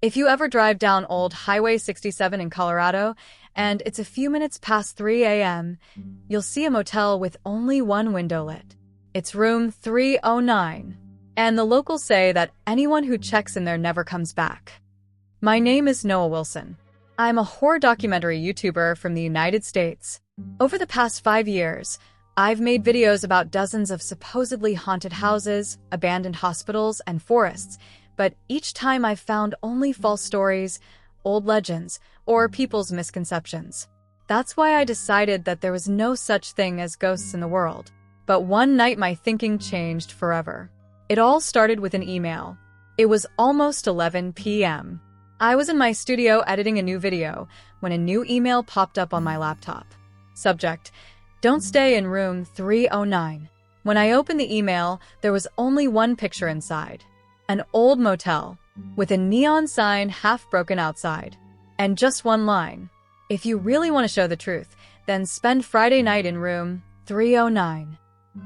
If you ever drive down old Highway 67 in Colorado, and it's a few minutes past 3 a.m., you'll see a motel with only one window lit. It's room 309, and the locals say that anyone who checks in there never comes back. My name is Noah Wilson. I'm a horror documentary YouTuber from the United States. Over the past 5 years, I've made videos about dozens of supposedly haunted houses, abandoned hospitals, and forests, but each time I've found only false stories, old legends, or people's misconceptions. That's why I decided that there was no such thing as ghosts in the world. But one night my thinking changed forever. It all started with an email. It was almost 11 p.m. I was in my studio editing a new video when a new email popped up on my laptop. Subject: Don't stay in room 309. When I opened the email, there was only one picture inside. An old motel, with a neon sign half broken outside. And just one line: if you really want to show the truth, then spend Friday night in room 309.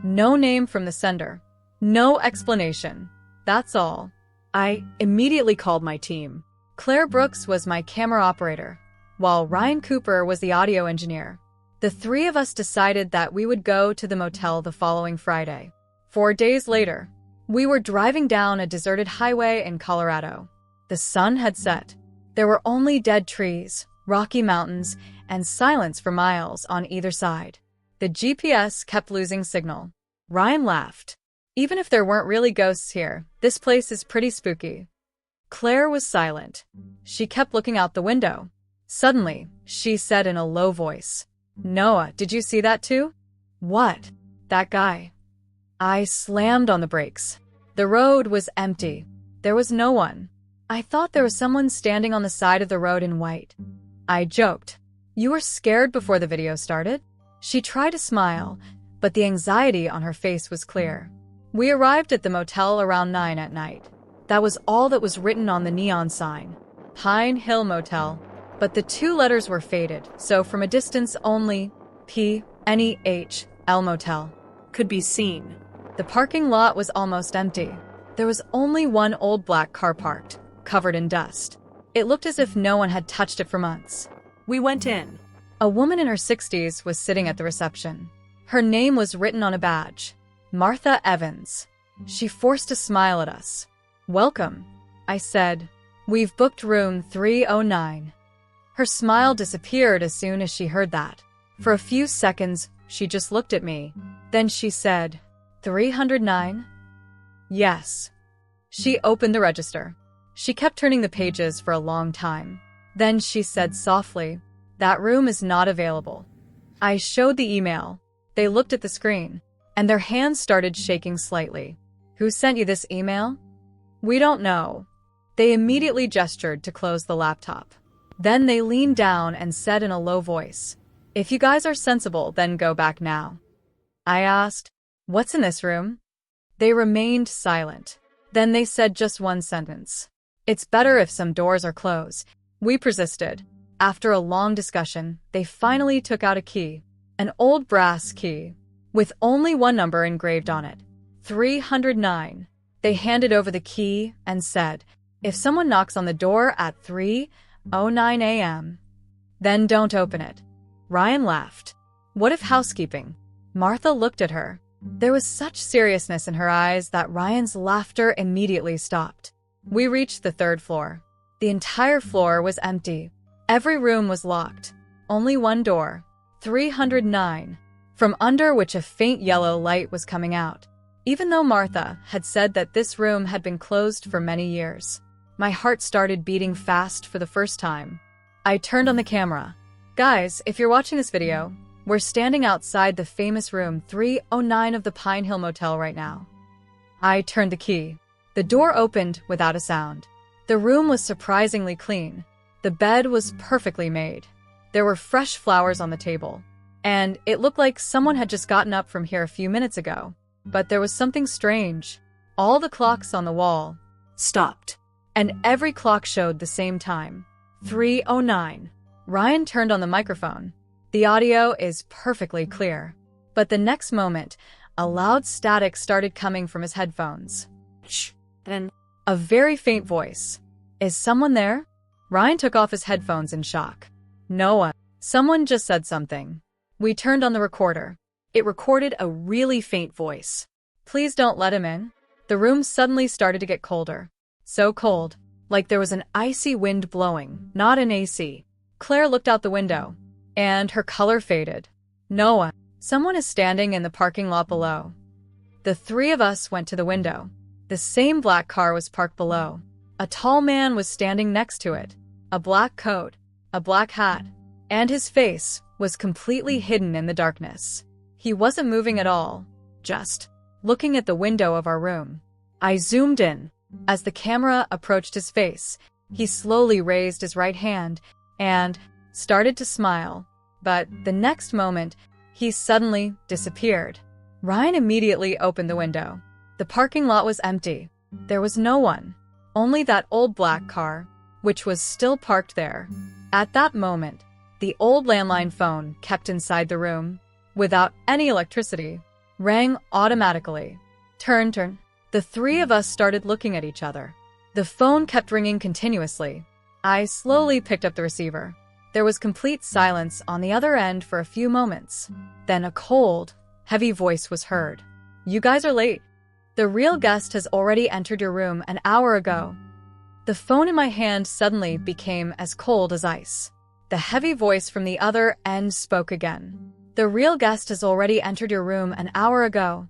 No name from the sender. No explanation. That's all. I immediately called my team. Claire Brooks was my camera operator, while Ryan Cooper was the audio engineer. The three of us decided that we would go to the motel the following Friday. 4 days later, we were driving down a deserted highway in Colorado. The sun had set. There were only dead trees, rocky mountains, and silence for miles on either side. The GPS kept losing signal. Ryan laughed. Even if there weren't really ghosts here, this place is pretty spooky. Claire was silent. She kept looking out the window. Suddenly, she said in a low voice, "Noah, did you see that too?" "What?" "That guy." I slammed on the brakes. The road was empty. There was no one. I thought there was someone standing on the side of the road in white. I joked, "You were scared before the video started?" She tried to smile, but the anxiety on her face was clear. We arrived at the motel around 9 at night. That was all that was written on the neon sign. Pine Hill Motel. But the 2 letters were faded, so from a distance only P-N-E-H-L Motel could be seen. The parking lot was almost empty. There was only one old black car parked, covered in dust. It looked as if no one had touched it for months. We went in. A woman in her 60s was sitting at the reception. Her name was written on a badge. Martha Evans. She forced a smile at us. "Welcome," I said. "We've booked room 309. Her smile disappeared as soon as she heard that. For a few seconds, she just looked at me. Then she said, 309? "Yes." She opened the register. She kept turning the pages for a long time. Then she said softly, "That room is not available." I showed the email. They looked at the screen, and their hands started shaking slightly. "Who sent you this email?" "We don't know." They immediately gestured to close the laptop. Then they leaned down and said in a low voice, "If you guys are sensible, then go back now." I asked, "What's in this room?" They remained silent. Then they said just one sentence. "It's better if some doors are closed." We persisted. After a long discussion, they finally took out a key. An old brass key, with only one number engraved on it. 309. They handed over the key and said, "If someone knocks on the door at 3:09 a.m., then don't open it." Ryan laughed. "What if housekeeping?" Martha looked at her. There was such seriousness in her eyes that Ryan's laughter immediately stopped. We reached the 3rd floor. The entire floor was empty. Every room was locked. Only one door. 309. From under which a faint yellow light was coming out. Even though Martha had said that this room had been closed for many years, my heart started beating fast for the first time. I turned on the camera. "Guys, if you're watching this video, we're standing outside the famous room 309 of the Pine Hill Motel right now." I turned the key. The door opened without a sound. The room was surprisingly clean. The bed was perfectly made. There were fresh flowers on the table. And it looked like someone had just gotten up from here a few minutes ago. But there was something strange. All the clocks on the wall stopped. And every clock showed the same time. 3:09. Ryan turned on the microphone. The audio is perfectly clear. But the next moment, a loud static started coming from his headphones. "Shh," and a very faint voice. Is someone there? Ryan took off his headphones in shock. Noah. Someone just said something. We turned on the recorder. It recorded a really faint voice. Please don't let him in. The room suddenly started to get colder. So cold, like there was an icy wind blowing, not an AC. Claire looked out the window, and her color faded. Noah. Someone is standing in the parking lot below. The three of us went to the window. The same black car was parked below. A tall man was standing next to it. A black coat, a black hat, and his face was completely hidden in the darkness. He wasn't moving at all, just looking at the window of our room. I zoomed in. As the camera approached his face, he slowly raised his right hand and started to smile. But the next moment, he suddenly disappeared. Ryan immediately opened the window. The parking lot was empty. There was no one. Only that old black car, which was still parked there. At that moment, the old landline phone kept inside the room, without any electricity, rang automatically. Turn. The three of us started looking at each other. The phone kept ringing continuously. I slowly picked up the receiver. There was complete silence on the other end for a few moments. Then a cold, heavy voice was heard. You guys are late. The real guest has already entered your room an hour ago. The phone in my hand suddenly became as cold as ice. The heavy voice from the other end spoke again. The real guest has already entered your room an hour ago.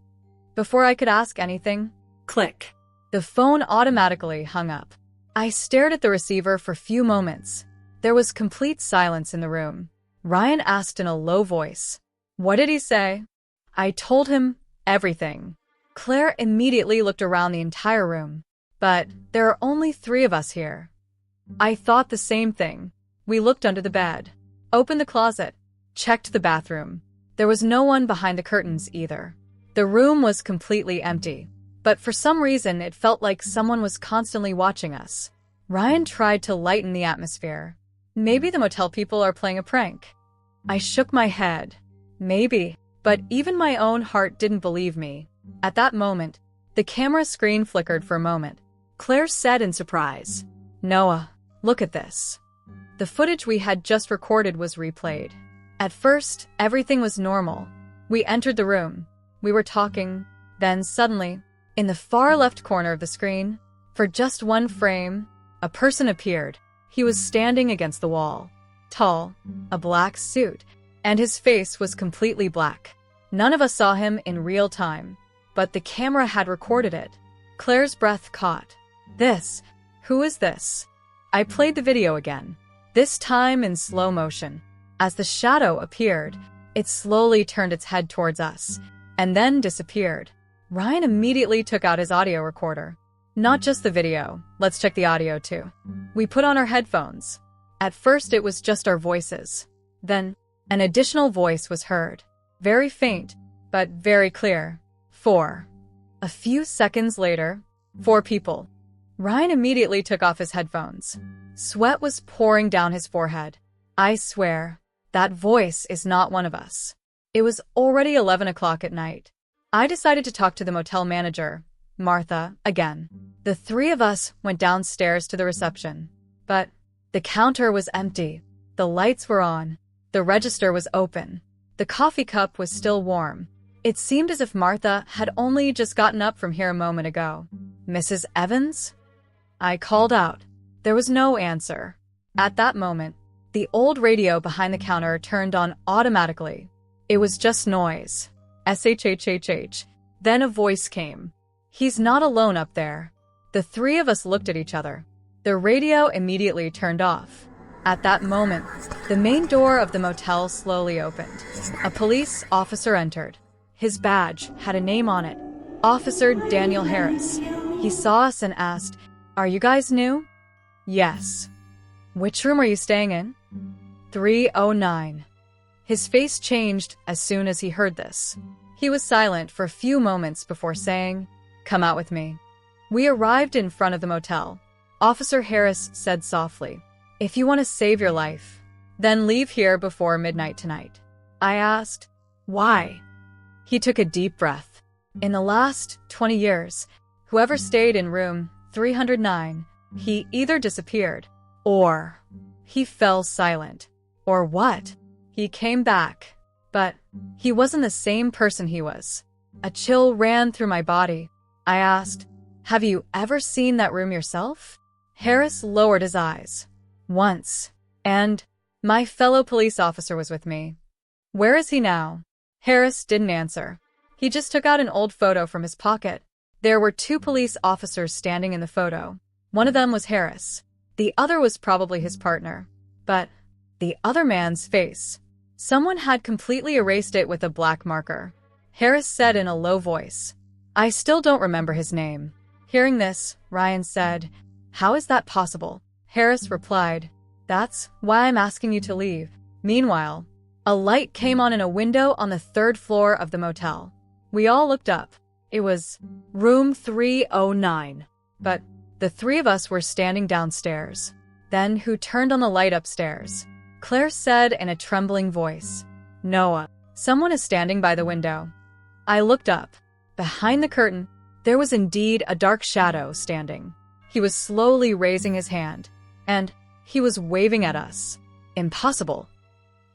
Before I could ask anything, click. The phone automatically hung up. I stared at the receiver for a few moments. There was complete silence in the room. Ryan asked in a low voice, "What did he say?" I told him everything. Claire immediately looked around the entire room. But there are only three of us here. I thought the same thing. We looked under the bed, opened the closet, checked the bathroom. There was no one behind the curtains either. The room was completely empty. But for some reason, it felt like someone was constantly watching us. Ryan tried to lighten the atmosphere. Maybe the motel people are playing a prank. I shook my head. Maybe. But even my own heart didn't believe me. At that moment, the camera screen flickered for a moment. Claire said in surprise, "Noah, look at this." The footage we had just recorded was replayed. At first, everything was normal. We entered the room. We were talking. Then suddenly, in the far left corner of the screen, for just one frame, a person appeared. He was standing against the wall. Tall, a black suit, and his face was completely black. None of us saw him in real time, but the camera had recorded it. Claire's breath caught. Who is this? I played the video again, this time in slow motion. As the shadow appeared, it slowly turned its head towards us, and then disappeared. Ryan immediately took out his audio recorder. Not just the video, let's check the audio too. We put on our headphones. At first it was just our voices. Then, an additional voice was heard. Very faint, but very clear. 4. A few seconds later, 4 people. Ryan immediately took off his headphones. Sweat was pouring down his forehead. I swear, that voice is not one of us. It was already 11 o'clock at night. I decided to talk to the motel manager, Martha, again. The three of us went downstairs to the reception. But the counter was empty. The lights were on. The register was open. The coffee cup was still warm. It seemed as if Martha had only just gotten up from here a moment ago. "Mrs. Evans?" I called out. There was no answer. At that moment, the old radio behind the counter turned on automatically. It was just noise. SHHHH. Then a voice came. "He's not alone up there." The three of us looked at each other. The radio immediately turned off. At that moment, the main door of the motel slowly opened. A police officer entered. His badge had a name on it. Officer Daniel Harris. He saw us and asked, "Are you guys new?" "Yes." "Which room are you staying in?" 309. His face changed as soon as he heard this. He was silent for a few moments before saying, "Come out with me." We arrived in front of the motel. Officer Harris said softly, "If you want to save your life, then leave here before midnight tonight." I asked, "Why?" He took a deep breath. "In the last 20 years, whoever stayed in room 309 He either disappeared, or he fell silent, or what? He came back, but he wasn't the same person he was. A chill ran through my body. I asked, "Have you ever seen that room yourself?" Harris lowered his eyes. "Once. And my fellow police officer was with me." "Where is he now?" Harris didn't answer. He just took out an old photo from his pocket. There were 2 police officers standing in the photo. One of them was Harris. The other was probably his partner. But the other man's face, someone had completely erased it with a black marker. Harris said in a low voice, "I still don't remember his name." Hearing this, Ryan said, "How is that possible?" Harris replied, "That's why I'm asking you to leave." Meanwhile, a light came on in a window on the 3rd floor of the motel. We all looked up. It was room 309. But the 3 of us were standing downstairs. Then who turned on the light upstairs? Claire said in a trembling voice, "Noah, someone is standing by the window." I looked up. Behind the curtain, there was indeed a dark shadow standing. He was slowly raising his hand, and he was waving at us. Impossible.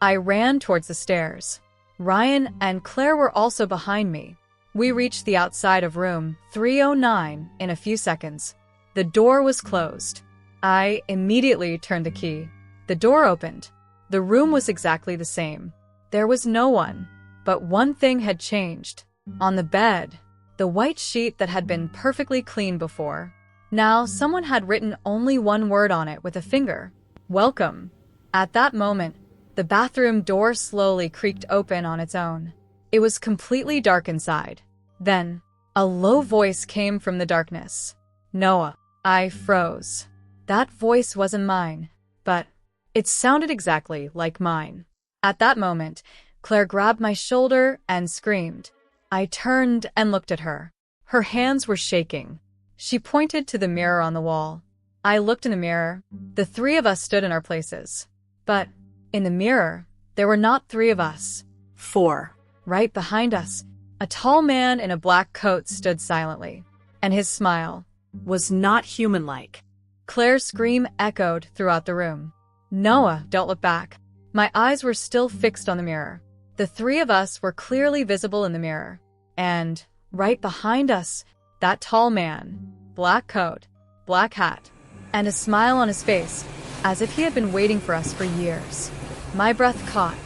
I ran towards the stairs. Ryan and Claire were also behind me. We reached the outside of room 309 in a few seconds. The door was closed. I immediately turned the key. The door opened. The room was exactly the same. There was no one. But one thing had changed. On the bed, the white sheet that had been perfectly clean before, now someone had written only one word on it with a finger: "Welcome." At that moment, the bathroom door slowly creaked open on its own. It was completely dark inside. Then, a low voice came from the darkness. "Noah." I froze. That voice wasn't mine, but it sounded exactly like mine. At that moment, Claire grabbed my shoulder and screamed. I turned and looked at her. Her hands were shaking. She pointed to the mirror on the wall. I looked in the mirror. The 3 of us stood in our places. But in the mirror, there were not 3 of us. 4. Right behind us, a tall man in a black coat stood silently, and his smile was not human-like. Claire's scream echoed throughout the room. "Noah, don't look back." My eyes were still fixed on the mirror. The 3 of us were clearly visible in the mirror. And right behind us, that tall man, black coat, black hat, and a smile on his face, as if he had been waiting for us for years. My breath caught.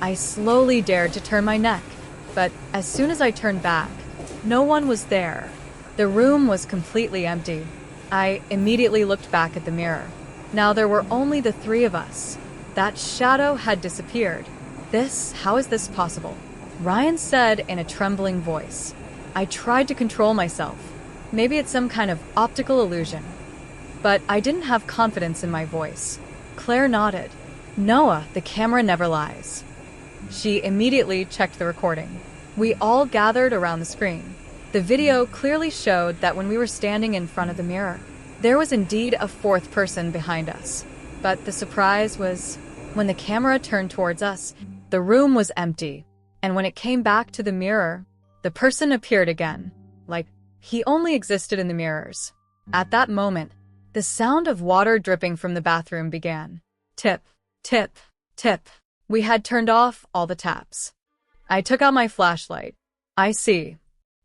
I slowly dared to turn my neck, but as soon as I turned back, no one was there. The room was completely empty. I immediately looked back at the mirror. Now there were only the 3 of us. That shadow had disappeared. How is this possible? Ryan said in a trembling voice. I tried to control myself. Maybe it's some kind of optical illusion. But I didn't have confidence in my voice. Claire nodded. "Noah, the camera never lies." She immediately checked the recording. We all gathered around the screen. The video clearly showed that when we were standing in front of the mirror, there was indeed a 4th person behind us. But the surprise was, when the camera turned towards us, the room was empty. And when it came back to the mirror, the person appeared again, like he only existed in the mirrors. At that moment, the sound of water dripping from the bathroom began. Tip, tip, tip. We had turned off all the taps. I took out my flashlight. "I see."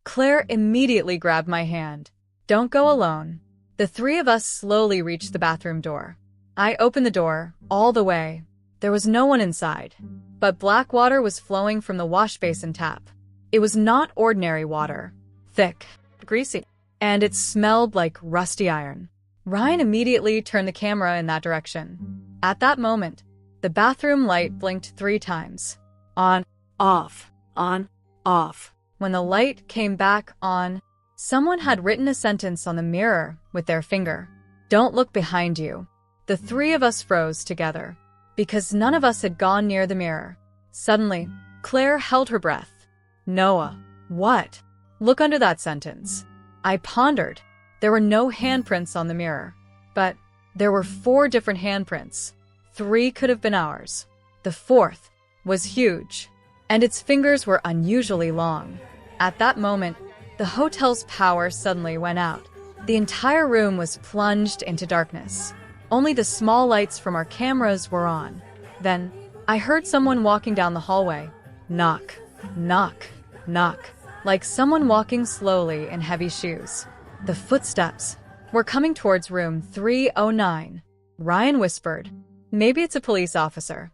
Claire immediately grabbed my hand. "Don't go alone." The 3 of us slowly reached the bathroom door. I opened the door, all the way. There was no one inside. But black water was flowing from the wash basin tap. It was not ordinary water. Thick, greasy, and it smelled like rusty iron. Ryan immediately turned the camera in that direction. At that moment, the bathroom light blinked 3 times. On, off, on, off. When the light came back on, someone had written a sentence on the mirror with their finger. "Don't look behind you." The 3 of us froze together, because none of us had gone near the mirror. Suddenly, Claire held her breath. "Noah, what?" "Look under that sentence." I pondered. There were no handprints on the mirror, but there were 4 different handprints. 3 could have been ours. The 4th was huge, and its fingers were unusually long. At that moment, the hotel's power suddenly went out. The entire room was plunged into darkness. Only the small lights from our cameras were on. Then, I heard someone walking down the hallway. Knock, knock, knock, like someone walking slowly in heavy shoes. The footsteps were coming towards room 309. Ryan whispered, "Maybe it's a police officer."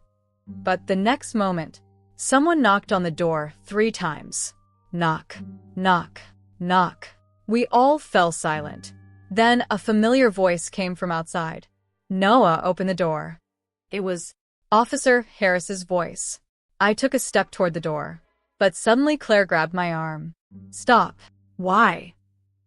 But the next moment, someone knocked on the door 3 times. Knock, knock, knock. We all fell silent. Then a familiar voice came from outside. Noah opened the door. It was Officer Harris's voice. I took a step toward the door, but suddenly Claire grabbed my arm. "Stop." "Why?"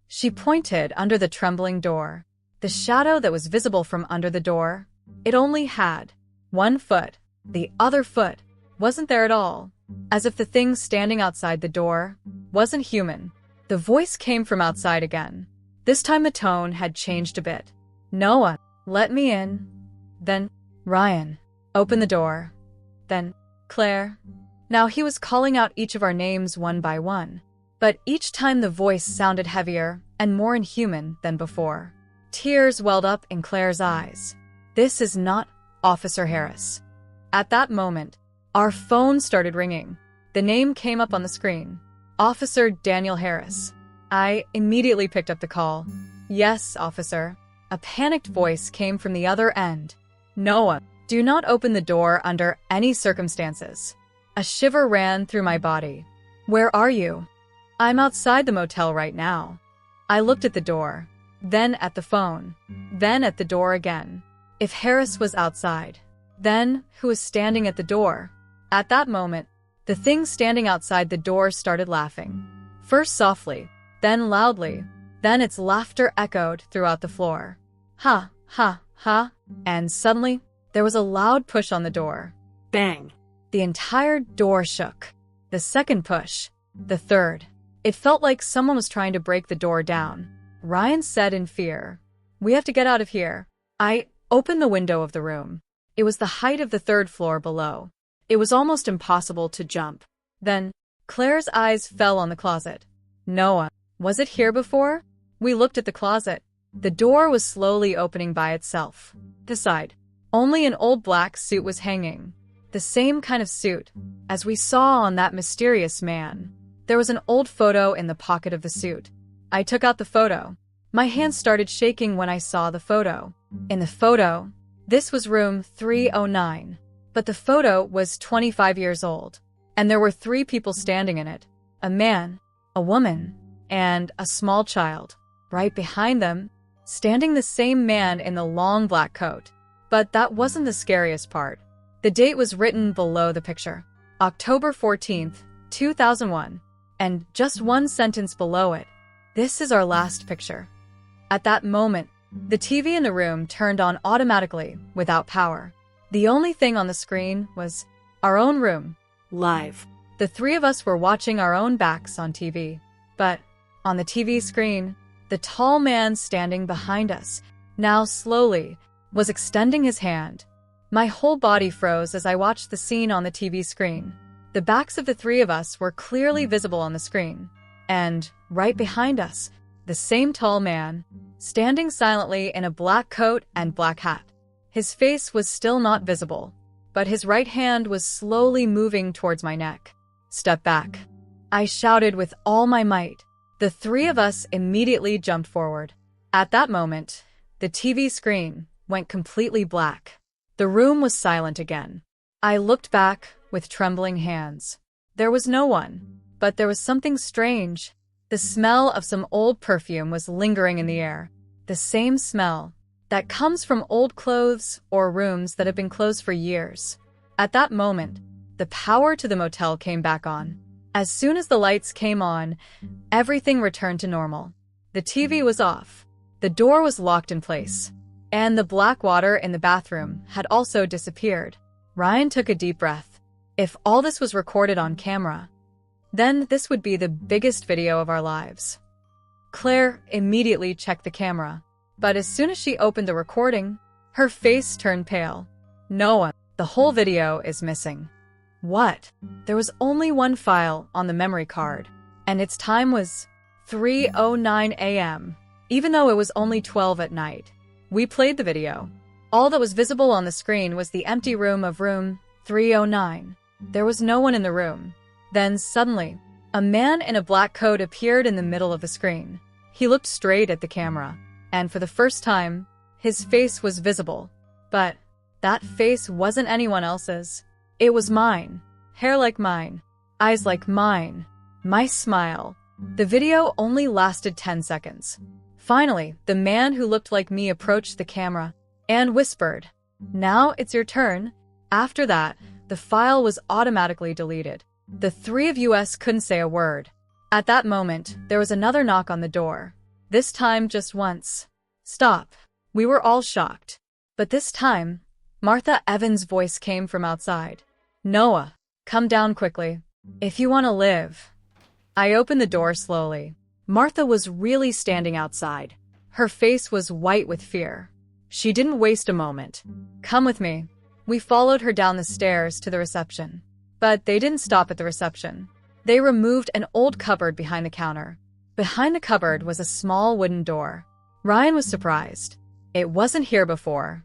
She pointed under the trembling door. The shadow that was visible from under the door, it only had 1 foot. The other foot wasn't there at all, as if the thing standing outside the door wasn't human. The voice came from outside again. This time the tone had changed a bit. "Noah, let me in." Then, "Ryan, open the door." Then, "Claire." Now he was calling out each of our names one by one, but each time the voice sounded heavier and more inhuman than before. Tears welled up in Claire's eyes. "This is not Officer Harris." At that moment, our phone started ringing. The name came up on the screen. Officer Daniel Harris. I immediately picked up the call. "Yes, officer." A panicked voice came from the other end. "Noah, do not open the door under any circumstances." A shiver ran through my body. "Where are you?" "I'm outside the motel right now." I looked at the door, then at the phone, then at the door again. If Harris was outside, then who was standing at the door? At that moment, the thing standing outside the door started laughing. First softly, then loudly, then its laughter echoed throughout the floor. Ha, ha, ha, and suddenly, there was a loud push on the door. Bang! The entire door shook. The second push. The third. It felt like someone was trying to break the door down. Ryan said in fear, "We have to get out of here." I opened the window of the room. It was the height of the 3rd floor below. It was almost impossible to jump. Then, Claire's eyes fell on the closet. "Noah, was it here before?" We looked at the closet. The door was slowly opening by itself. This side. Only an old black suit was hanging. The same kind of suit as we saw on that mysterious man. There was an old photo in the pocket of the suit. I took out the photo. My hands started shaking when I saw the photo. In the photo, this was room 309. But the photo was 25 years old, and there were 3 people standing in it. A man, a woman, and a small child. Right behind them, standing the same man in the long black coat. But that wasn't the scariest part. The date was written below the picture. October 14th, 2001. And just one sentence below it. "This is our last picture." At that moment, the TV in the room turned on automatically, without power. The only thing on the screen was our own room, live. The 3 of us were watching our own backs on TV. But on the TV screen, the tall man standing behind us, now slowly, was extending his hand. My whole body froze as I watched the scene on the TV screen. The backs of the 3 of us were clearly visible on the screen. And, right behind us, the same tall man, standing silently in a black coat and black hat. His face was still not visible, but his right hand was slowly moving towards my neck. "Step back," I shouted with all my might. The 3 of us immediately jumped forward. At that moment, the TV screen went completely black. The room was silent again. I looked back with trembling hands. There was no one, but there was something strange. The smell of some old perfume was lingering in the air. The same smell that comes from old clothes or rooms that have been closed for years. At that moment, the power to the motel came back on. As soon as the lights came on, everything returned to normal. The TV was off. The door was locked in place. And the black water in the bathroom had also disappeared. Ryan took a deep breath. If all this was recorded on camera, then this would be the biggest video of our lives. Claire immediately checked the camera, but as soon as she opened the recording, her face turned pale. "Noah, the whole video is missing." What? There was only one file on the memory card, and its time was 3:09 a.m. even though it was only 12 at night. We played the video. All that was visible on the screen was the empty room of room 309. There was no one in the room. Then suddenly, a man in a black coat appeared in the middle of the screen. He looked straight at the camera, and for the first time, his face was visible. But that face wasn't anyone else's. It was mine. Hair like mine. Eyes like mine. My smile. The video only lasted 10 seconds. Finally, the man who looked like me approached the camera and whispered, "Now it's your turn." After that, the file was automatically deleted. The three of us couldn't say a word. At that moment, there was another knock on the door. This time just once. "Stop." We were all shocked. But this time, Martha Evans' voice came from outside. "Noah, come down quickly. If you want to live." I opened the door slowly. Martha was really standing outside. Her face was white with fear. She didn't waste a moment. "Come with me." We followed her down the stairs to the reception. But they didn't stop at the reception. They removed an old cupboard behind the counter. Behind the cupboard was a small wooden door. Ryan was surprised. "It wasn't here before."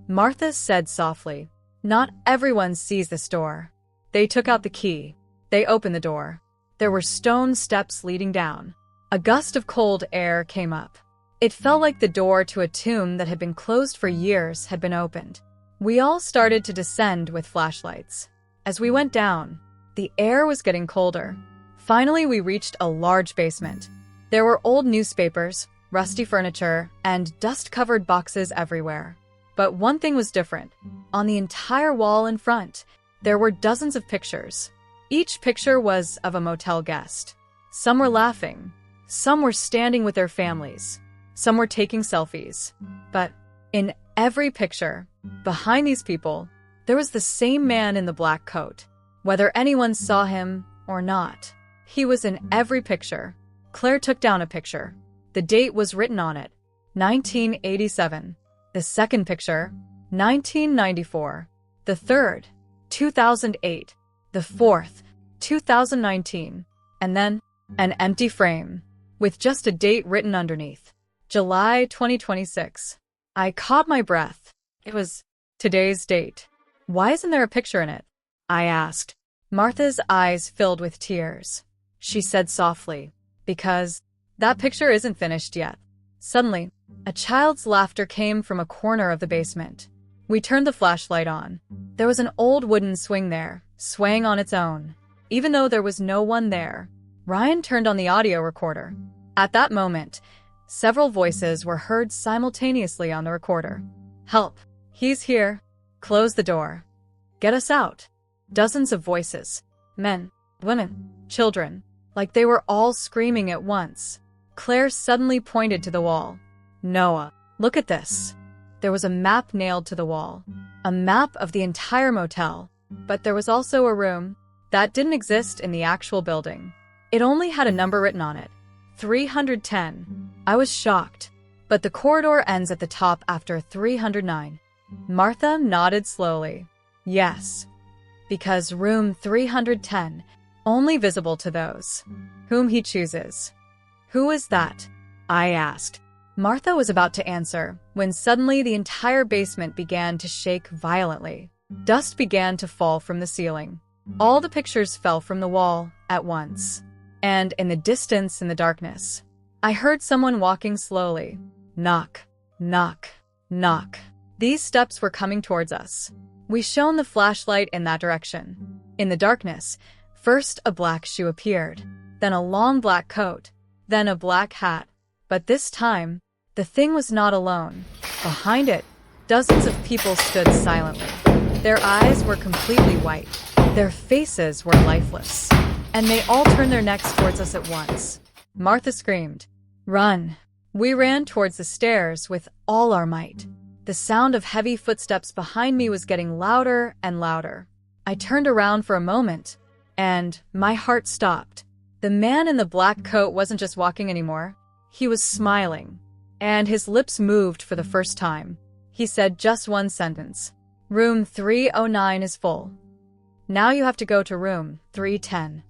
Martha said softly, "Not everyone sees this door." They took out the key. They opened the door. There were stone steps leading down. A gust of cold air came up. It felt like the door to a tomb that had been closed for years had been opened. We all started to descend with flashlights. As we went down, the air was getting colder. Finally, we reached a large basement. There were old newspapers, rusty furniture, and dust-covered boxes everywhere. But one thing was different. On the entire wall in front, there were dozens of pictures. Each picture was of a motel guest. Some were laughing. Some were standing with their families. Some were taking selfies. But in every picture, behind these people, there was the same man in the black coat. Whether anyone saw him or not, he was in every picture. Claire took down a picture. The date was written on it, 1987. The second picture, 1994. The third, 2008. The fourth, 2019. And then, an empty frame, with just a date written underneath. July 2026. I caught my breath. It was today's date. "Why isn't there a picture in it?" I asked. Martha's eyes filled with tears. She said softly, "Because that picture isn't finished yet." Suddenly, a child's laughter came from a corner of the basement. We turned the flashlight on. There was an old wooden swing there, swaying on its own. Even though there was no one there, Ryan turned on the audio recorder. At that moment, several voices were heard simultaneously on the recorder. "Help! He's here! Close the door! Get us out!" Dozens of voices. Men, women, children. Like they were all screaming at once. Claire suddenly pointed to the wall. "Noah, look at this." There was a map nailed to the wall. A map of the entire motel. But there was also a room that didn't exist in the actual building. It only had a number written on it. 310. I was shocked. But the corridor ends at the top after 309. Martha nodded slowly. "Yes. Because room 310, only visible to those whom he chooses." "Who is that?" I asked. Martha was about to answer when suddenly the entire basement began to shake violently. Dust began to fall from the ceiling. All the pictures fell from the wall at once. And in the distance, in the darkness, I heard someone walking slowly. Knock, knock, knock. These steps were coming towards us. We shone the flashlight in that direction. In the darkness, first a black shoe appeared, then a long black coat, then a black hat. But this time, the thing was not alone. Behind it, dozens of people stood silently. Their eyes were completely white. Their faces were lifeless. And they all turned their necks towards us at once. Martha screamed, "Run!" We ran towards the stairs with all our might. The sound of heavy footsteps behind me was getting louder and louder. I turned around for a moment, and my heart stopped. The man in the black coat wasn't just walking anymore. He was smiling, and his lips moved for the first time. He said just one sentence. "Room 309 is full. Now you have to go to room 310.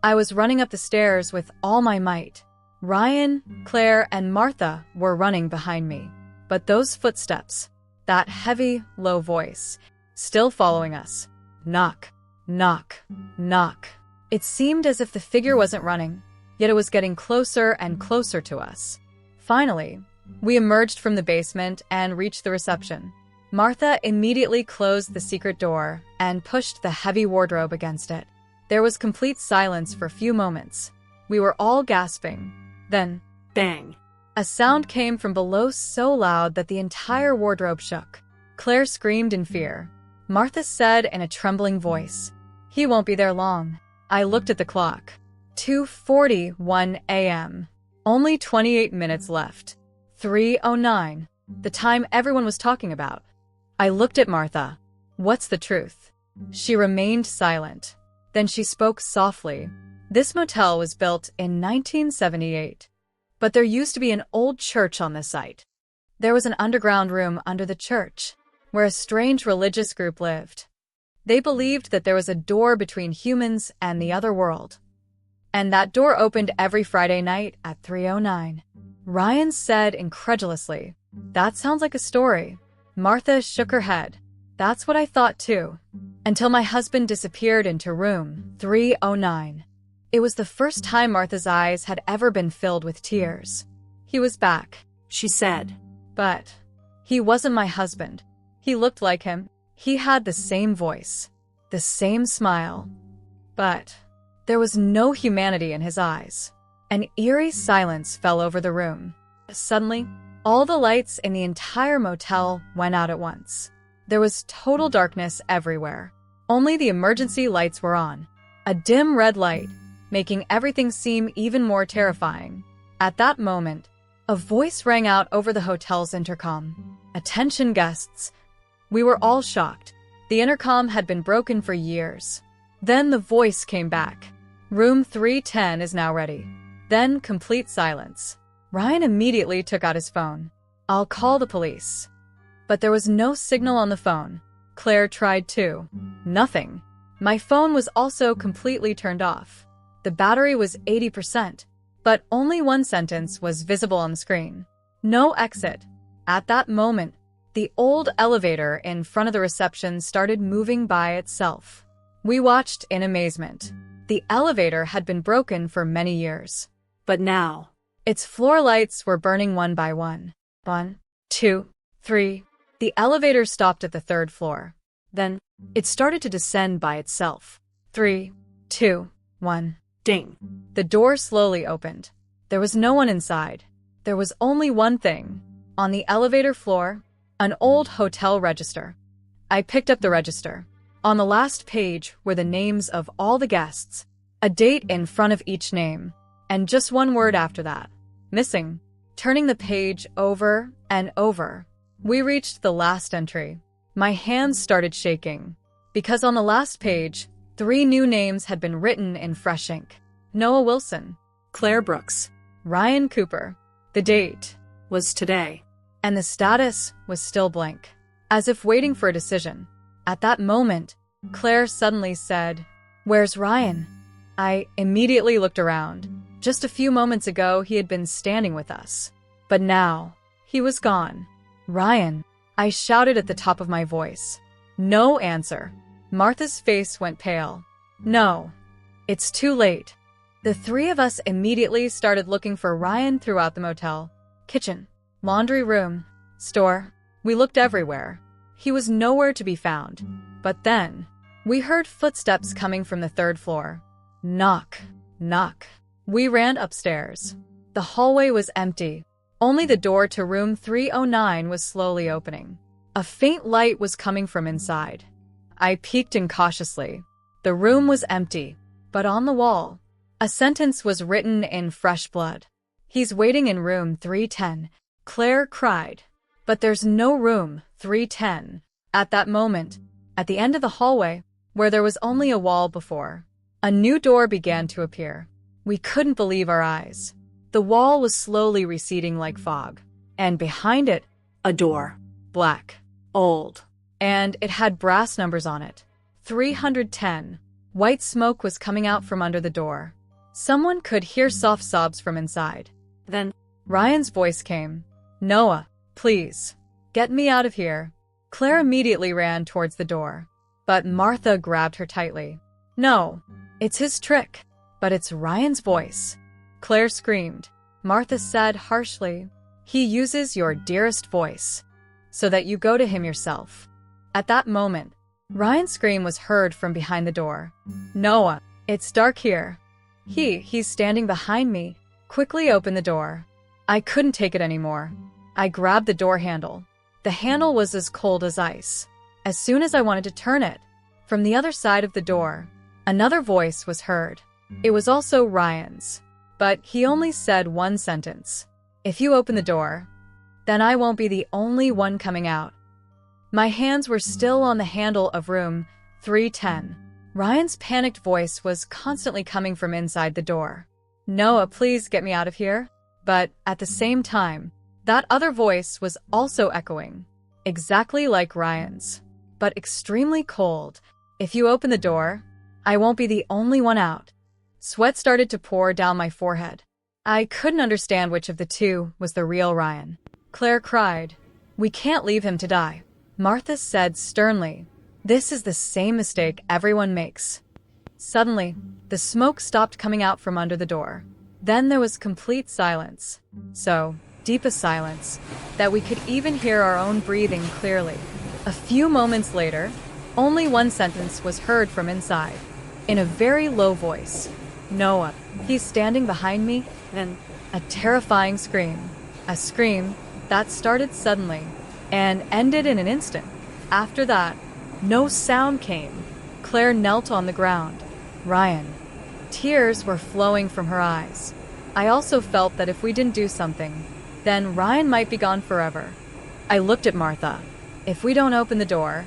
I was running up the stairs with all my might. Ryan, Claire, and Martha were running behind me. But those footsteps, that heavy, low voice, still following us. Knock, knock, knock. It seemed as if the figure wasn't running, yet it was getting closer and closer to us. Finally, we emerged from the basement and reached the reception. Martha immediately closed the secret door and pushed the heavy wardrobe against it. There was complete silence for a few moments. We were all gasping. Then, bang! A sound came from below so loud that the entire wardrobe shook. Claire screamed in fear. Martha said in a trembling voice, "He won't be there long." I looked at the clock. 2:41 a.m. Only 28 minutes left. 3:09. The time everyone was talking about. I looked at Martha. "What's the truth?" She remained silent. Then she spoke softly. "This motel was built in 1978. But there used to be an old church on this site. There was an underground room under the church, where a strange religious group lived. They believed that there was a door between humans and the other world. And that door opened every Friday night at 3:09. Ryan said incredulously, "That sounds like a story." Martha shook her head. "That's what I thought too. Until my husband disappeared into room 309. It was the first time Martha's eyes had ever been filled with tears. "He was back," she said. "But he wasn't my husband. He looked like him. He had the same voice, the same smile. But there was no humanity in his eyes." An eerie silence fell over the room. Suddenly, all the lights in the entire motel went out at once. There was total darkness everywhere. Only the emergency lights were on. A dim red light, making everything seem even more terrifying. At that moment, a voice rang out over the hotel's intercom. "Attention guests." We were all shocked. The intercom had been broken for years. Then the voice came back. "Room 310 is now ready." Then complete silence. Ryan immediately took out his phone. "I'll call the police." But there was no signal on the phone. Claire tried too. Nothing. My phone was also completely turned off. The battery was 80%, but only one sentence was visible on the screen. "No exit." At that moment, the old elevator in front of the reception started moving by itself. We watched in amazement. The elevator had been broken for many years. But now, its floor lights were burning one by one. 1, 2, 3. The elevator stopped at the third floor. Then, it started to descend by itself. 3, 2, 1. Ding. The door slowly opened. There was no one inside. There was only one thing. On the elevator floor, an old hotel register. I picked up the register. On the last page were the names of all the guests, a date in front of each name, and just one word after that. Missing. Turning the page over and over, we reached the last entry. My hands started shaking, because on the last page, 3 new names had been written in fresh ink. Noah Wilson, Claire Brooks, Ryan Cooper. The date was today, and the status was still blank, as if waiting for a decision. At that moment, Claire suddenly said, "Where's Ryan?" I immediately looked around. Just a few moments ago, he had been standing with us. But now, he was gone. "Ryan," I shouted at the top of my voice. No answer. Martha's face went pale. "No, it's too late." The 3 of us immediately started looking for Ryan throughout the motel. Kitchen, laundry room, store. We looked everywhere. He was nowhere to be found. But then, we heard footsteps coming from the 3rd floor. Knock, knock. We ran upstairs. The hallway was empty. Only the door to room 309 was slowly opening. A faint light was coming from inside. I peeked in cautiously. The room was empty, but on the wall, a sentence was written in fresh blood. "He's waiting in room 310, Claire cried. But there's no room 310. At that moment, at the end of the hallway, where there was only a wall before, a new door began to appear. We couldn't believe our eyes. The wall was slowly receding like fog, and behind it, a door. Black, old, and it had brass numbers on it. 310. White smoke was coming out from under the door. Someone could hear soft sobs from inside. Then, Ryan's voice came. "Noah, please. Get me out of here." Claire immediately ran towards the door. But Martha grabbed her tightly. "No, it's his trick." "But it's Ryan's voice." Claire screamed. Martha said harshly, "He uses your dearest voice, so that you go to him yourself." At that moment, Ryan's scream was heard from behind the door. "Noah, it's dark here." He's standing behind me." Quickly open the door. I couldn't take it anymore. I grabbed the door handle. The handle was as cold as ice. As soon as I wanted to turn it, from the other side of the door, another voice was heard. It was also Ryan's, but he only said one sentence. "If you open the door, then I won't be the only one coming out." My hands were still on the handle of room 310. Ryan's panicked voice was constantly coming from inside the door. "Noah, please get me out of here." But at the same time, that other voice was also echoing, exactly like Ryan's, but extremely cold. "If you open the door, I won't be the only one out." Sweat started to pour down my forehead. I couldn't understand which of the two was the real Ryan. Claire cried, "We can't leave him to die." Martha said sternly, "This is the same mistake everyone makes." Suddenly, the smoke stopped coming out from under the door. Then there was complete silence. So deep a silence that we could even hear our own breathing clearly. A few moments later, only one sentence was heard from inside, in a very low voice. "Noah, he's standing behind me." Then a terrifying scream. A scream that started suddenly and ended in an instant. After that, no sound came. Claire knelt on the ground. Ryan. Tears were flowing from her eyes. I also felt that if we didn't do something, then Ryan might be gone forever. I looked at Martha. "If we don't open the door,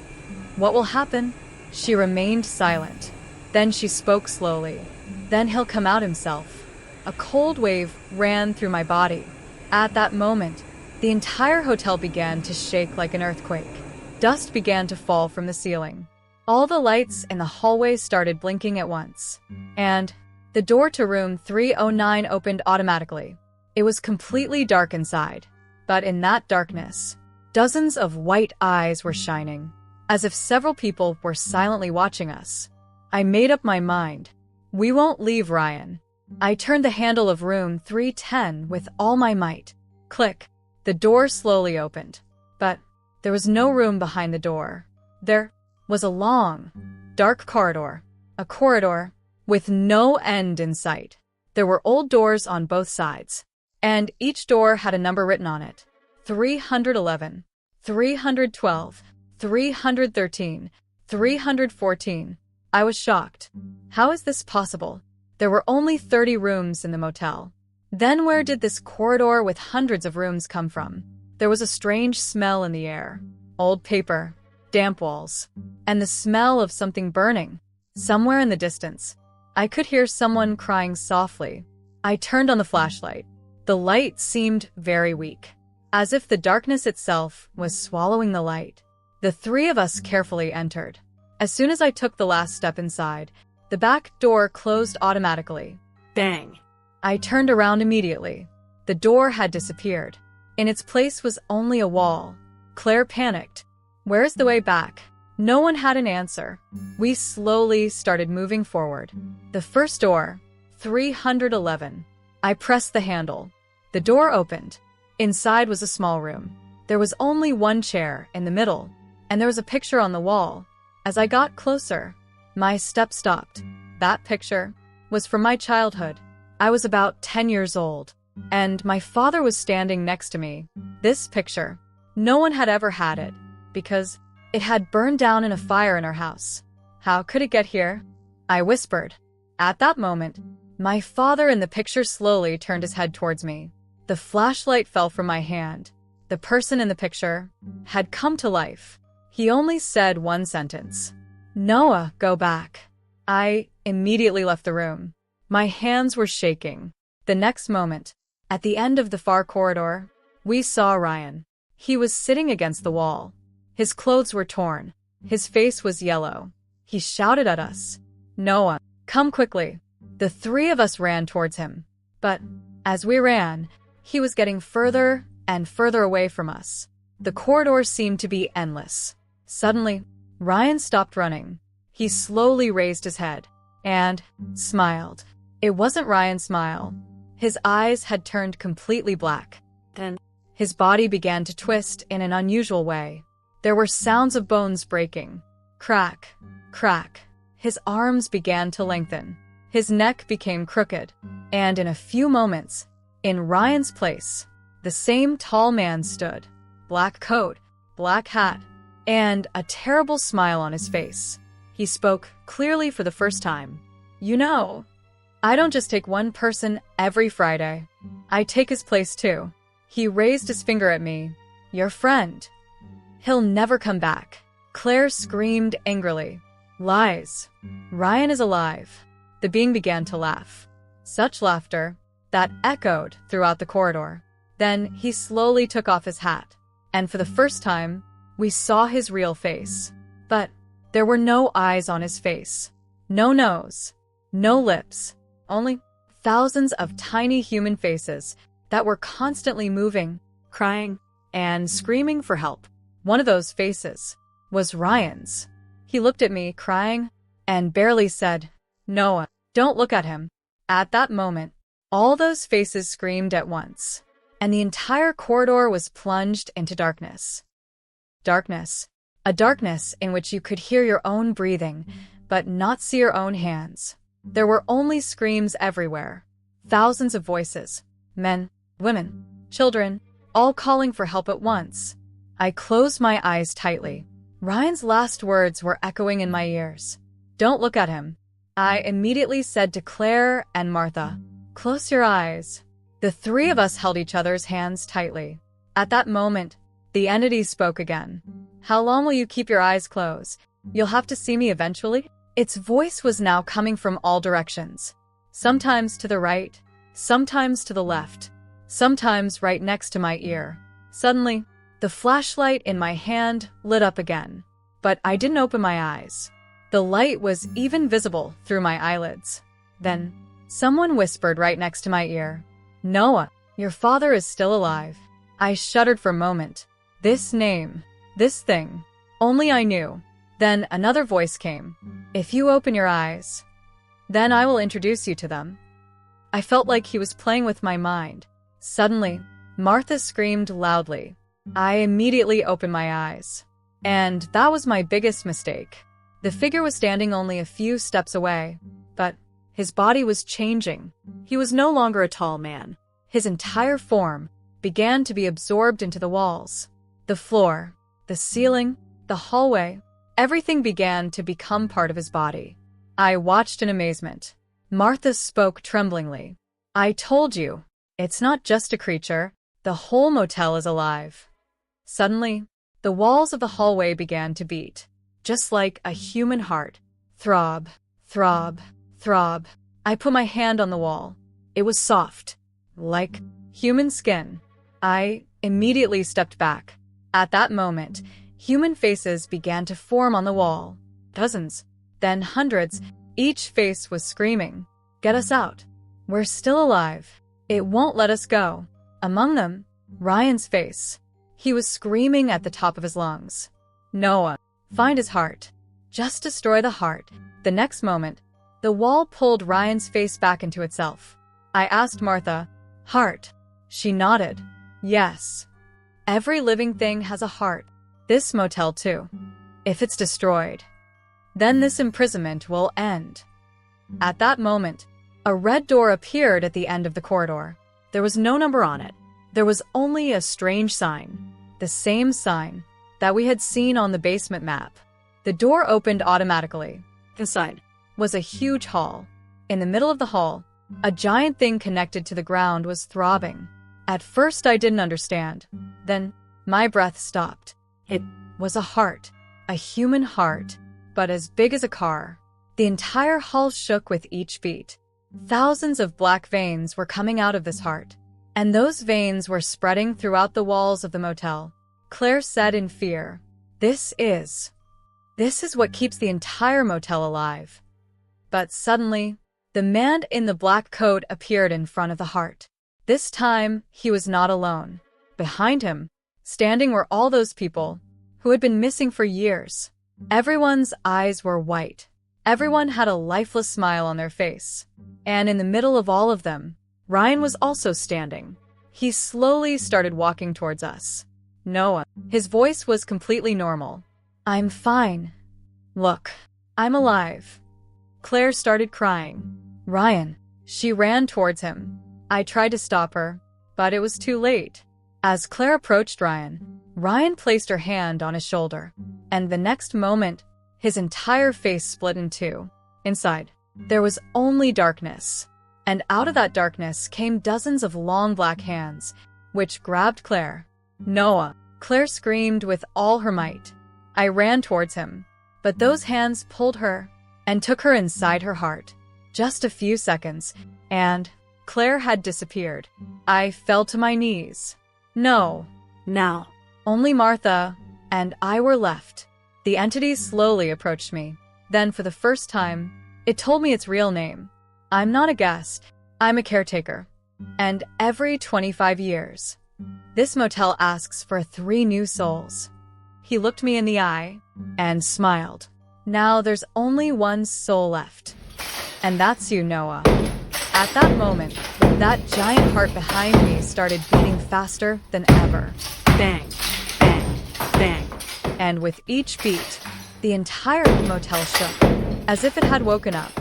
what will happen?" She remained silent. Then she spoke slowly. "Then he'll come out himself." A cold wave ran through my body. At that moment, the entire hotel began to shake like an earthquake. Dust began to fall from the ceiling. All the lights in the hallway started blinking at once. And the door to room 309 opened automatically. It was completely dark inside. But in that darkness, dozens of white eyes were shining, as if several people were silently watching us. I made up my mind. We won't leave Ryan. I turned the handle of room 310 with all my might. Click. The door slowly opened. But there was no room behind the door. There was a long, dark corridor. A corridor with no end in sight. There were old doors on both sides, and each door had a number written on it. 311, 312, 313, 314. I was shocked. How is this possible? There were only 30 rooms in the motel. Then where did this corridor with hundreds of rooms come from? There was a strange smell in the air. Old paper, damp walls, and the smell of something burning. Somewhere in the distance, I could hear someone crying softly. I turned on the flashlight. The light seemed very weak, as if the darkness itself was swallowing the light. The three of us carefully entered. As soon as I took the last step inside, the back door closed automatically. Bang! I turned around immediately. The door had disappeared. In its place was only a wall. Claire panicked. "Where's the way back?" No one had an answer. We slowly started moving forward. The first door, 311. I pressed the handle. The door opened. Inside was a small room. There was only one chair in the middle, and there was a picture on the wall. As I got closer, my step stopped. That picture was from my childhood. I was about 10 years old, and my father was standing next to me. This picture, no one had ever had it, because it had burned down in a fire in our house. How could it get here? I whispered. At that moment, my father in the picture slowly turned his head towards me. The flashlight fell from my hand. The person in the picture had come to life. He only said one sentence. "Noah, go back." I immediately left the room. My hands were shaking. The next moment, at the end of the far corridor, we saw Ryan. He was sitting against the wall. His clothes were torn. His face was yellow. He shouted at us, "Noah, come quickly." The three of us ran towards him. But as we ran, he was getting further and further away from us. The corridor seemed to be endless. Suddenly, Ryan stopped running. He slowly raised his head and smiled. It wasn't Ryan's smile. His eyes had turned completely black. Then, his body began to twist in an unusual way. There were sounds of bones breaking. Crack, crack. His arms began to lengthen. His neck became crooked. And in a few moments, in Ryan's place, the same tall man stood. Black coat, black hat, and a terrible smile on his face. He spoke clearly for the first time. You know, I don't just take one person every Friday. I take his place too. He raised his finger at me. Your friend. He'll never come back. Claire screamed angrily. Lies. Ryan is alive. The being began to laugh. Such laughter that echoed throughout the corridor. Then he slowly took off his hat. And for the first time, we saw his real face. But there were no eyes on his face. No nose. No lips. Only thousands of tiny human faces that were constantly moving, crying, and screaming for help. One of those faces was Ryan's. He looked at me, crying, and barely said, Noah, don't look at him. At that moment, all those faces screamed at once, and the entire corridor was plunged into darkness. Darkness. A darkness in which you could hear your own breathing, but not see your own hands. There were only screams everywhere. Thousands of voices. Men, women, children, all calling for help at once. I closed my eyes tightly. Ryan's last words were echoing in my ears. Don't look at him. I immediately said to Claire and Martha, close your eyes. The three of us held each other's hands tightly. At that moment, the entity spoke again. How long will you keep your eyes closed? You'll have to see me eventually? Its voice was now coming from all directions. Sometimes to the right, sometimes to the left, sometimes right next to my ear. Suddenly, the flashlight in my hand lit up again. But I didn't open my eyes. The light was even visible through my eyelids. Then, someone whispered right next to my ear, Noah, your father is still alive. I shuddered for a moment. This name, this thing, only I knew. Then another voice came. If you open your eyes, then I will introduce you to them. I felt like he was playing with my mind. Suddenly, Martha screamed loudly. I immediately opened my eyes. And that was my biggest mistake. The figure was standing only a few steps away, but his body was changing. He was no longer a tall man. His entire form began to be absorbed into the walls. The floor, the ceiling, the hallway, everything began to become part of his body. I watched in amazement. Martha spoke tremblingly. I told you, it's not just a creature. The whole motel is alive. Suddenly, the walls of the hallway began to beat, just like a human heart. Throb, throb, throb. I put my hand on the wall. It was soft, like human skin. I immediately stepped back. At that moment, human faces began to form on the wall. Dozens, then hundreds. Each face was screaming, Get us out. We're still alive. It won't let us go. Among them, Ryan's face. He was screaming at the top of his lungs. Noah, find his heart. Just destroy the heart. The next moment, the wall pulled Ryan's face back into itself. I asked Martha, Heart? She nodded. Yes. Every living thing has a heart. This motel too. If it's destroyed, then this imprisonment will end. At that moment, a red door appeared at the end of the corridor. There was no number on it. There was only a strange sign. The same sign that we had seen on the basement map. The door opened automatically. Inside was a huge hall. In the middle of the hall, a giant thing connected to the ground was throbbing. At first I didn't understand. Then my breath stopped. It was a heart. A human heart, but as big as a car. The entire hall shook with each beat. Thousands of black veins were coming out of this heart, and those veins were spreading throughout the walls of the motel. Claire said in fear, This is what keeps the entire motel alive. But suddenly, The man in the black coat appeared in front of the heart. This time, he was not alone. Behind him, standing were all those people who had been missing for years. Everyone's eyes were white. Everyone had a lifeless smile on their face. And in the middle of all of them, Ryan was also standing. He slowly started walking towards us. Noah. His voice was completely normal. I'm fine. Look, I'm alive. Claire started crying. Ryan. She ran towards him. I tried to stop her, but it was too late. As Claire approached Ryan placed her hand on his shoulder, and the next moment, his entire face split in two. Inside, there was only darkness, and out of that darkness came dozens of long black hands, which grabbed Claire. Noah. Claire screamed with all her might. I ran towards him, but those hands pulled her and took her inside her heart. Just a few seconds, and Claire had disappeared. I fell to my knees. No. Now, only Martha and I were left. The entity slowly approached me. Then, for the first time, it told me its real name. I'm not a guest. I'm a caretaker. And every 25 years, this motel asks for 3 new souls. He looked me in the eye and smiled. Now there's only one soul left. And that's you, Noah. At that moment, that giant heart behind me started beating faster than ever. Bang, bang, bang. And with each beat, the entire motel shook, as if it had woken up.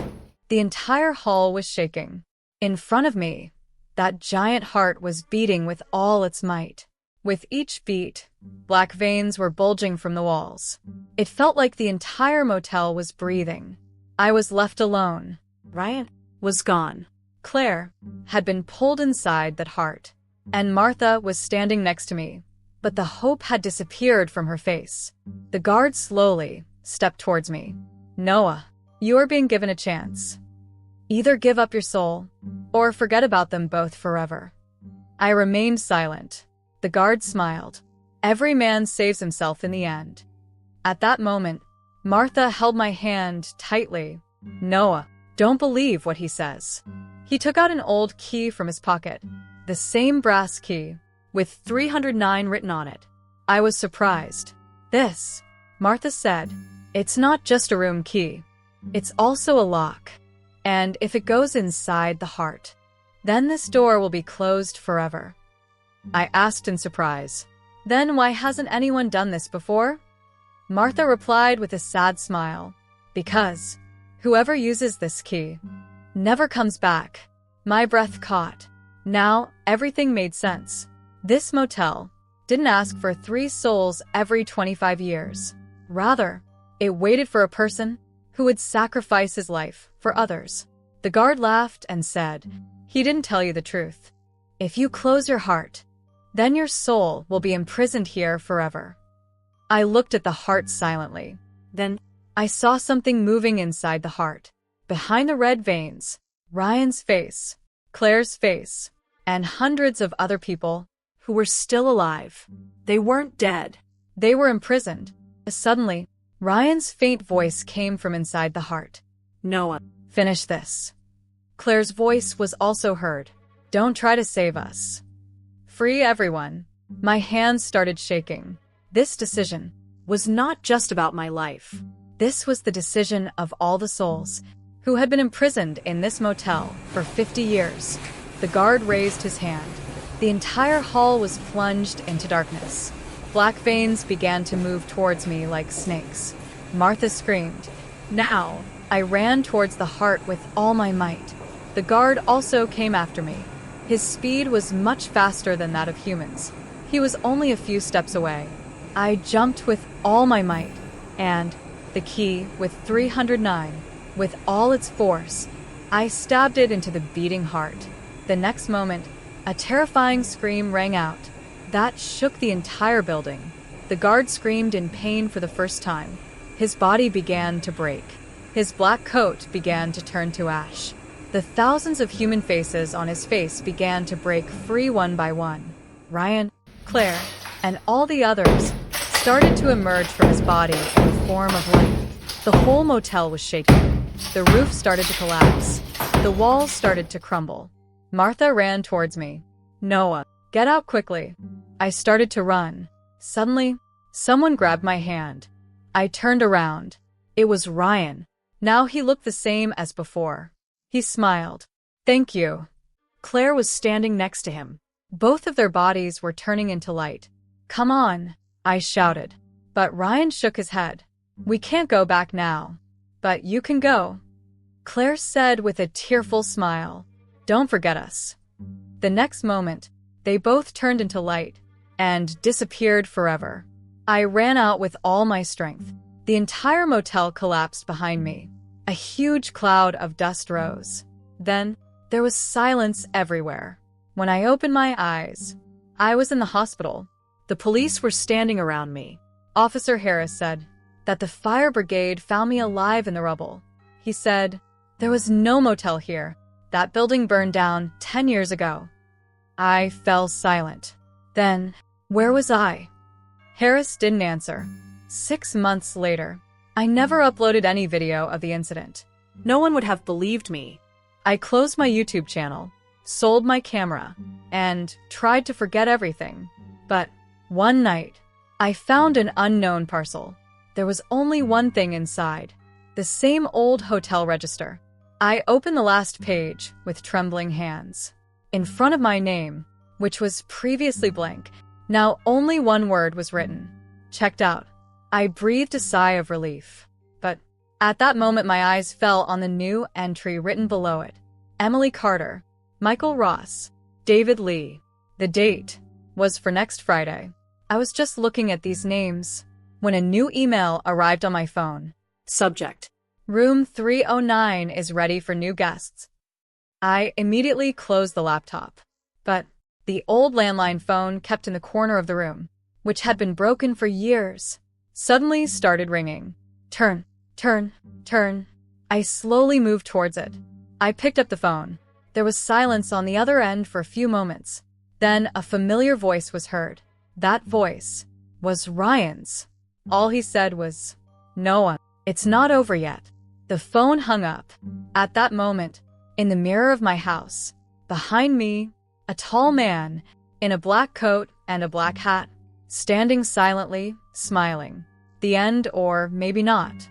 The entire hall was shaking. In front of me, that giant heart was beating with all its might. With each beat, black veins were bulging from the walls. It felt like the entire motel was breathing. I was left alone. Ryan was gone. Claire had been pulled inside that heart, and Martha was standing next to me, but the hope had disappeared from her face. The guard slowly stepped towards me. Noah, you are being given a chance. Either give up your soul, or forget about them both forever. I remained silent. The guard smiled. Every man saves himself in the end. At that moment, Martha held my hand tightly. Noah, don't believe what he says. He took out an old key from his pocket, the same brass key, with 309 written on it. I was surprised. This, Martha said, it's not just a room key. It's also a lock. And if it goes inside the heart, then this door will be closed forever. I asked in surprise. Then why hasn't anyone done this before? Martha replied with a sad smile. Because whoever uses this key never comes back. My breath caught. Now, everything made sense. This motel didn't ask for 3 souls every 25 years. Rather, it waited for a person who would sacrifice his life for others. The guard laughed and said, he didn't tell you the truth. If you close your heart, then your soul will be imprisoned here forever. I looked at the heart silently. Then, I saw something moving inside the heart. Behind the red veins, Ryan's face, Claire's face, and hundreds of other people who were still alive. They weren't dead. They were imprisoned. Suddenly, Ryan's faint voice came from inside the heart. Noah, finish this. Claire's voice was also heard. Don't try to save us. Free everyone. My hands started shaking. This decision was not just about my life. This was the decision of all the souls who had been imprisoned in this motel for 50 years. The guard raised his hand. The entire hall was plunged into darkness. Black veins began to move towards me like snakes. Martha screamed. Now, I ran towards the heart with all my might. The guard also came after me. His speed was much faster than that of humans. He was only a few steps away. I jumped with all my might, and the key with 309, with all its force, I stabbed it into the beating heart. The next moment, a terrifying scream rang out. That shook the entire building. The guard screamed in pain for the first time. His body began to break. His black coat began to turn to ash. The thousands of human faces on his face began to break free one by one. Ryan, Claire, and all the others started to emerge from his body in the form of light. The whole motel was shaking. The roof started to collapse. The walls started to crumble. Martha ran towards me. "Noah, get out quickly." I started to run. Suddenly, someone grabbed my hand. I turned around. It was Ryan. Now he looked the same as before. He smiled. "Thank you." Claire was standing next to him. Both of their bodies were turning into light. "Come on," I shouted. But Ryan shook his head. "We can't go back now. But you can go," Claire said with a tearful smile. "Don't forget us." The next moment, they both turned into light and disappeared forever. I ran out with all my strength. The entire motel collapsed behind me. A huge cloud of dust rose. Then, there was silence everywhere. When I opened my eyes, I was in the hospital. The police were standing around me. Officer Harris said that the fire brigade found me alive in the rubble. He said, "There was no motel here. That building burned down 10 years ago." I fell silent. Then, where was I? Harris didn't answer. 6 months later, I never uploaded any video of the incident. No one would have believed me. I closed my YouTube channel, sold my camera, and tried to forget everything. But one night, I found an unknown parcel. There was only one thing inside, the same old hotel register. I opened the last page with trembling hands. In front of my name, which was previously blank, now only one word was written: "Checked out." I breathed a sigh of relief. But at that moment, my eyes fell on the new entry written below it: Emily Carter, Michael Ross, David Lee. The date was for next Friday. I was just looking at these names when a new email arrived on my phone. Subject: Room 309 is ready for new guests. I immediately closed the laptop. But the old landline phone kept in the corner of the room, which had been broken for years, suddenly started ringing. Turn, turn, turn. I slowly moved towards it. I picked up the phone. There was silence on the other end for a few moments. Then a familiar voice was heard. That voice was Ryan's. All he said was, "Noah, it's not over yet." The phone hung up. At that moment, in the mirror of my house, behind me, a tall man in a black coat and a black hat, standing silently, smiling. The end, or maybe not.